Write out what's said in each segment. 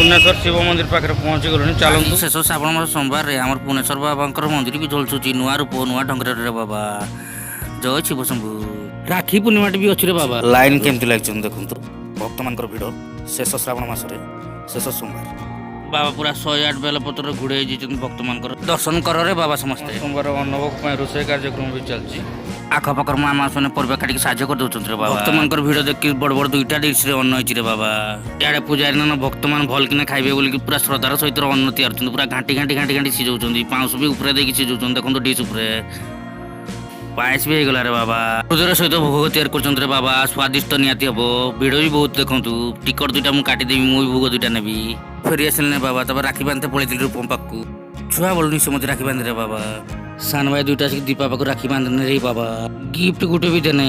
पुण्येश्वर शिव मंदिर पाखे पहुंची गलुनी चलतु शेष श्रावण मास सोमवार रे आमर पुनेश्वर बाबा मंदिर भी झलसुची नुआ रूप नुआ ढंग रे बाबा जय शिव शंभु। राखी पूर्णिमा भी अच्छी रे बाबा लाइन केमती लगे देखु भक्त मान भिड़ शेष श्रावण मास शेष सोमवार बाबा पूरा 108 बेलपत्र घोड़े भक्त मान दर्शन कर रे बाबा समस्ते सोमवार अन्नभोग रोषे कार्यक्रम भी चलती आखपाखर माँ मैंने परिवा काटिक साहय कर दौरान रे बाबा भक्त मान भिड़ देखिए बड़ बड़ 2टा डिश अन्न होती रे बाबा इे पूजारी ना भक्त मान भल कि खाइबे बोल पूरा श्रद्धार सहित अन्न तैयार पूरा घाटी घाटी घाटी घाटी सिझाऊँ पाउस भी ऊपर देखिए सिझाऊँ देखो डिश उपरे पायस भी होगला रे बाबा हृदय सहित भोग तैयार कर बाबा स्वादिष्ट निहाती हम भिड़ भी बहुत देखूँ टिकट 2टा मुझे काटिदेवी मुझे भोग 2टा नेबी फेरी आसिले बाबा तब राखी बांधते पड़े रूपम पाक छुआ बोलनी से मत राखी बांधे रे बाबा सान भाई 2टा से दीपा पाक राखी बांधने रे बाबा गिफ्ट गुटे भी देने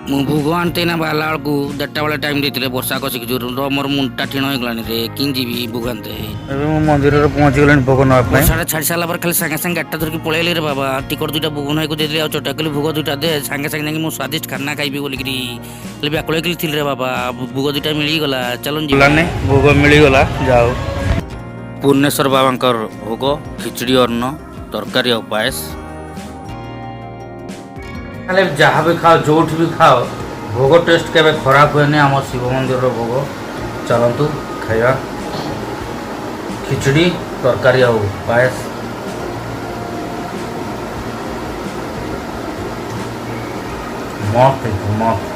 मु भोग आनते ना बाला को 1टा वाला टाइम देते वर्षा कसिक जोर मोर मुंडा ठीण होगलानी रे कि जीवी भोग आनते मंदिर पहुंची गले भोग वर्षा छाड़ी सारा पर खाली सागे सागे गाटा धरकी पलैली रे बाबा टिकट 2टा भोग नाई को देली आ चटा कली भोग 2टा दे सागे सागे जाके मो स्वादिष्ट खाना खाइबी बोलिकरी ले व्याकुल कली थिल रे बाबा भोग 2टा मिली गला चलन जी भोग मिली गला जाओ पूर्णेश्वर बाबांकर भोग खिचड़ी अन्न तरकारी और पायस जहाँ भी खाओ जो भी खाओ भोग टेस्ट के खराब हुए आम शिव मंदिर भोग चलतु खाइबा खिचड़ी तरकारी और पायस मस्त मस्त।